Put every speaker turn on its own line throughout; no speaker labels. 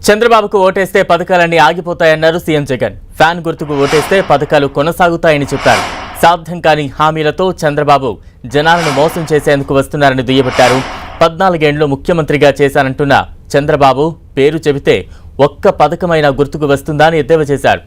చంద్రబాబుకు ఓటేస్తే పథకాలన్నీ ఆగిపోతాయన్నారు సీఎం జగన్. ఫ్యాన్ గుర్తుకు ఓటేస్తే పథకాలు కొనసాగుతాయని చెప్పారు. సాధ్యం కాని హామీలతో చంద్రబాబు జనాలను మోసం చేసేందుకు వస్తున్నారని దుయ్యబట్టారు. 14 ఏళ్లు ముఖ్యమంత్రిగా చేశానంటున్న చంద్రబాబు పేరు చెబితే ఒక్క పథకమైన గుర్తుకు వస్తుందా అని ఎద్దేవా చేశారు.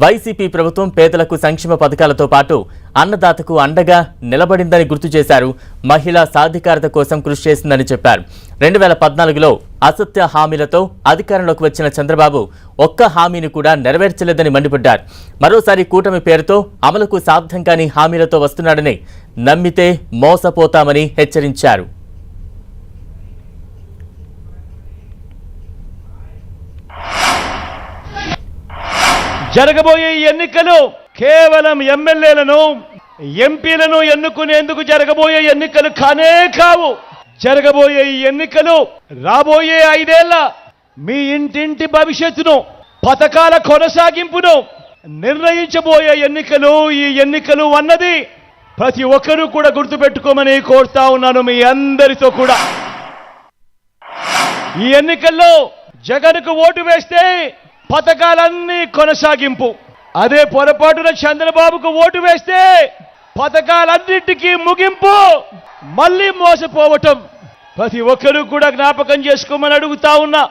వైసీపీ ప్రభుత్వం పేదలకు సంక్షేమ పథకాలతో పాటు అన్నదాతకు అండగా నిలబడిందని గుర్తు చేశారు. మహిళా సాధికారత కోసం కృషి చేసిందని చెప్పారు. 2014లో అసత్య హామీలతో అధికారంలోకి వచ్చిన చంద్రబాబు ఒక్క హామీని కూడా నెరవేర్చలేదని మండిపడ్డారు. మరోసారి కూటమి పేరుతో అమలుకు సాధ్యం కాని హామీలతో వస్తున్నాడని, నమ్మితే మోసపోతామని హెచ్చరించారు.
జరగబోయే ఎన్నికలు కేవలం ఎమ్మెల్యేలను ఎంపీలను ఎన్నుకునేందుకు జరగబోయే ఎన్నికలు కానే కావు. జరగబోయే ఈ ఎన్నికలు రాబోయే 5 ఏళ్ల మీ ఇంటింటి భవిష్యత్తును, పథకాల కొనసాగింపును నిర్ణయించబోయే ఎన్నికలు. ఈ ఎన్నికలు అన్నది ప్రతి ఒక్కరూ కూడా గుర్తుపెట్టుకోమని కోరుతా ఉన్నాను మీ అందరితో కూడా. ఈ ఎన్నికల్లో జగన్కు ఓటు వేస్తే పథకాలన్నీ కొనసాగింపు, అదే పొరపాటున చంద్రబాబుకు ఓటు వేస్తే పథకాలన్నింటికీ ముగింపు, మళ్ళీ మోసపోవటం ప్రతి ఒక్కరూ కూడా జ్ఞాపకం చేసుకోమని అడుగుతా ఉన్నా.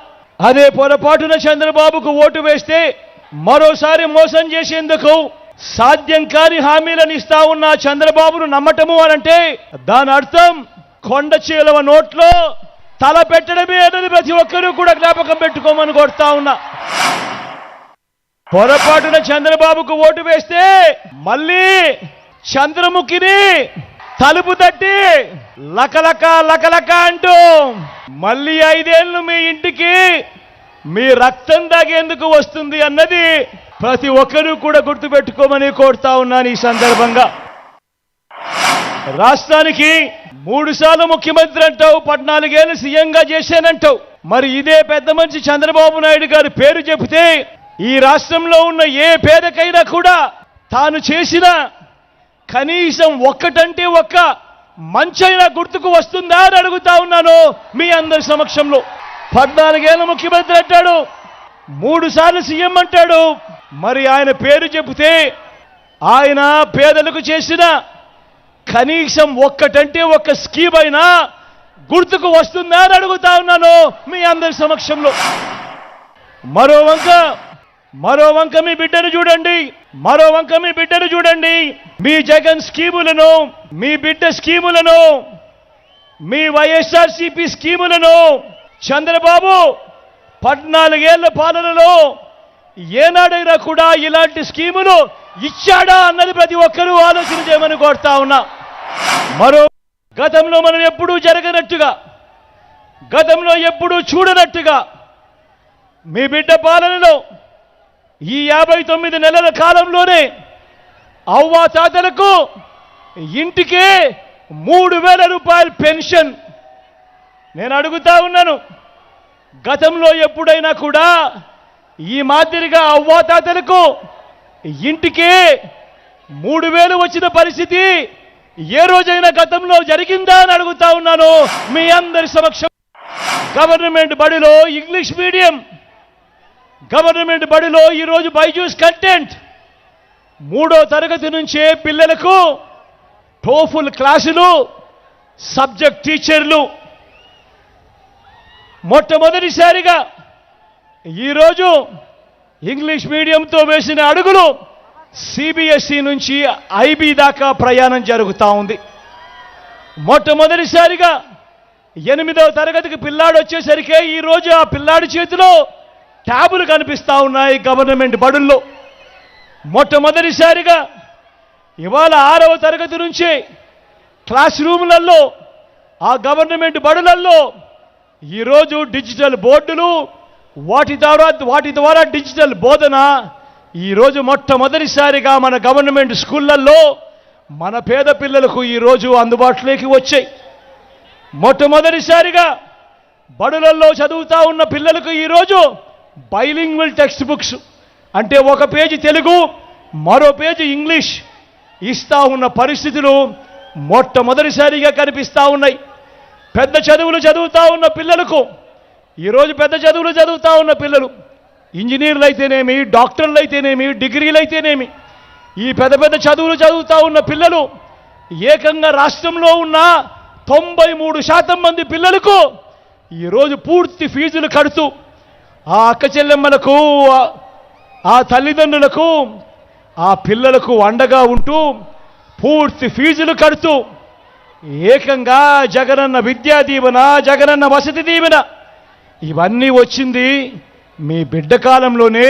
అదే పొరపాటున చంద్రబాబుకు ఓటు వేస్తే మరోసారి మోసం చేసేందుకు సాధ్యం కాని హామీలను ఇస్తా ఉన్న చంద్రబాబును నమ్మటము అనంటే దాని అర్థం కొండ చీలవ నోట్లో తల పెట్టడమే అనేది ప్రతి ఒక్కరూ కూడా జ్ఞాపకం పెట్టుకోమని కోరుతా ఉన్నా. పొరపాటున చంద్రబాబుకు ఓటు వేస్తే మళ్ళీ చంద్రముఖిని తలుపు తట్టి లకలక లకలక అంటూ మళ్ళీ 5 ఏళ్లు మీ ఇంటికి మీ రక్తం తాగేందుకు వస్తుంది అన్నది ప్రతి ఒక్కరూ కూడా గుర్తుపెట్టుకోమని కోరుతా ఉన్నాను. ఈ సందర్భంగా రాష్ట్రానికి 3 సార్లు ముఖ్యమంత్రి అంటావు, 14 ఏళ్లు సీఎంగా చేశానంటావు. మరి ఇదే పెద్ద మనిషి చంద్రబాబు నాయుడు గారి పేరు చెబితే ఈ రాష్ట్రంలో ఉన్న ఏ పేదకైనా కూడా తాను చేసిన కనీసం ఒక్కటంటే ఒక్క మంచైనా గుర్తుకు వస్తుందా అని అడుగుతా ఉన్నాను మీ అందరి సమక్షంలో. 14 ఏళ్ల ముఖ్యమంత్రి అంటాడు, 3 సార్లు సీఎం అంటాడు. మరి ఆయన పేరు చెబితే ఆయన పేదలకు చేసిన కనీసం ఒక్కటంటే ఒక్క స్కీమ్ అయినా గుర్తుకు వస్తుందా అని అడుగుతా ఉన్నాను మీ అందరి సమక్షంలో. మరో వంక మీ బిడ్డను చూడండి, మీ బిడ్డను చూడండి. మీ జగన్ స్కీములను, మీ బిడ్డ స్కీములను, మీ వైఎస్ఆర్సీపీ స్కీములను చంద్రబాబు 14 ఏళ్ల పాలనలో ఏనాడైనా కూడా ఇలాంటి స్కీములు ఇచ్చాడా అన్నది ప్రతి ఒక్కరూ ఆలోచన చేయమని కోరుతా ఉన్నా. గతంలో మనం ఎప్పుడూ జరగనట్టుగా, గతంలో ఎప్పుడూ చూడనట్టుగా మీ బిడ్డ పాలనలో ఈ 59 నెలల కాలంలోనే అవ్వాతాతలకు ఇంటికే 3,000 రూపాయల పెన్షన్. నేను అడుగుతా ఉన్నాను, గతంలో ఎప్పుడైనా కూడా ఈ మాదిరిగా అవ్వాతాతలకు ఇంటికే 3,000 వచ్చిన పరిస్థితి ఏ రోజైనా గతంలో జరిగిందా అని అడుగుతా ఉన్నాను మీ అందరి సమక్షం. గవర్నమెంట్ బడిలో ఇంగ్లీష్ మీడియం, గవర్నమెంట్ బడిలో ఈరోజు బైజూస్ కంటెంట్ 3వ తరగతి నుంచే పిల్లలకు టోఫుల్ క్లాసులు, సబ్జెక్ట్ టీచర్లు. మొట్టమొదటిసారిగా ఈరోజు ఇంగ్లీష్ మీడియంతో వేసిన అడుగులు సిబిఎస్ఈ నుంచి ఐబీ దాకా ప్రయాణం జరుగుతూ ఉంది. మొట్టమొదటిసారిగా 8వ తరగతికి పిల్లాడు వచ్చేసరికి ఈరోజు ఆ పిల్లాడి చేతిలో ట్యాబులు కనిపిస్తూ ఉన్నాయి గవర్నమెంట్ బడుల్లో. మొట్టమొదటిసారిగా ఇవాళ 6వ తరగతి నుంచి క్లాస్ రూములలో, ఆ గవర్నమెంట్ బడులలో ఈరోజు డిజిటల్ బోర్డులు, వాటి ద్వారా డిజిటల్ బోధన ఈరోజు మొట్టమొదటిసారిగా మన గవర్నమెంట్ స్కూళ్ళల్లో మన పేద పిల్లలకు ఈరోజు అందుబాటులోకి వచ్చాయి. మొట్టమొదటిసారిగా బడులలో చదువుతా ఉన్న పిల్లలకు ఈరోజు బైలింగ్వల్ టెక్స్ట్ బుక్స్, అంటే ఒక పేజీ తెలుగు, మరో పేజీ ఇంగ్లీష్ ఇస్తా ఉన్న పరిస్థితులు మొట్టమొదటిసారిగా కనిపిస్తూ ఉన్నాయి. పెద్ద చదువులు చదువుతా ఉన్న పిల్లలకు ఈరోజు పెద్ద చదువులు చదువుతా ఉన్న పిల్లలు ఇంజనీర్లు అయితేనేమి, డాక్టర్లు అయితేనేమి, డిగ్రీలు అయితేనేమి, ఈ పెద్ద పెద్ద చదువులు చదువుతా ఉన్న పిల్లలు ఏకంగా రాష్ట్రంలో ఉన్న 93% మంది పిల్లలకు ఈరోజు పూర్తి ఫీజులు కడుతూ ఆ అక్క చెల్లెమ్మలకు, ఆ తల్లిదండ్రులకు, ఆ పిల్లలకు అండగా ఉంటూ పూర్తి ఫీజులు కడుతూ ఏకంగా జగనన్న విద్యా దీవెన, జగనన్న వసతి దీవెన ఇవన్నీ వచ్చింది మీ బిడ్డ కాలంలోనే,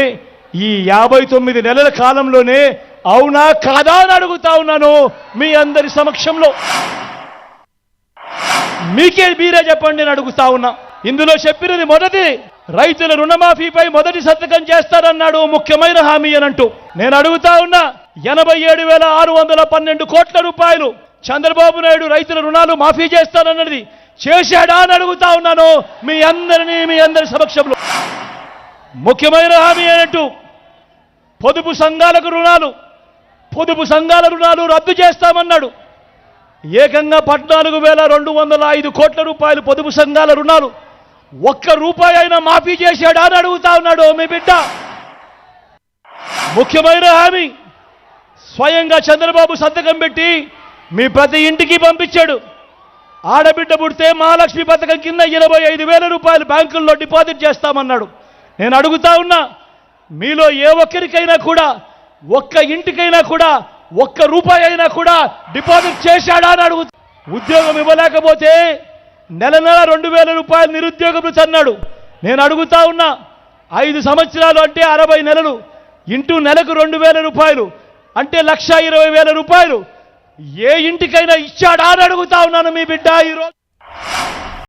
ఈ 59 నెలల కాలంలోనే. అవునా కాదా అని అడుగుతా ఉన్నాను మీ అందరి సమక్షంలో. మీరే చెప్పండి అని అడుగుతా ఉన్నా. ఇందులో చెప్పినది మొదటి, రైతుల రుణమాఫీపై మొదటి సంతకం చేస్తారన్నాడు, ముఖ్యమైన హామీ అనంటూ. నేను అడుగుతా ఉన్నా, 87,612 కోట్ల రూపాయలు చంద్రబాబు నాయుడు రైతుల రుణాలు మాఫీ చేస్తానన్నది చేశాడా అని అడుగుతా ఉన్నాను మీ అందరి సమక్షంలో. ముఖ్యమైన హామీ అనంటూ పొదుపు సంఘాల రుణాలు రద్దు చేస్తామన్నాడు. ఏకంగా 14,205 కోట్ల రూపాయలు పొదుపు సంఘాల రుణాలు ₹1 అయినా మాఫీ చేశాడా అని అడుగుతా ఉన్నాడు మీ బిడ్డ. ముఖ్యమైన హామీ స్వయంగా చంద్రబాబు సంతకం పెట్టి మీ ప్రతి ఇంటికి పంపించాడు. ఆడబిడ్డ పుడితే మహాలక్ష్మి పథకం కింద 25,000 రూపాయలు బ్యాంకుల్లో డిపాజిట్ చేస్తామన్నాడు. నేను అడుగుతా ఉన్నా, మీలో ఏ ఒక్కరికైనా కూడా, ఒక్క ఇంటికైనా కూడా ₹1 అయినా కూడా డిపాజిట్ చేశాడా అని అడుగుతా. ఉద్యోగం ఇవ్వలేకపోతే నెల 2,000 రూపాయలు నిరుద్యోగ భృతి అన్నాడు. నేను అడుగుతా ఉన్నా, 5 సంవత్సరాలు అంటే 60 నెలలు ఇంటూ నెలకు 2,000 రూపాయలు అంటే 1,20,000 రూపాయలు ఏ ఇంటికైనా ఇచ్చాడా అని అడుగుతా ఉన్నాను మీ బిడ్డ ఈరోజు.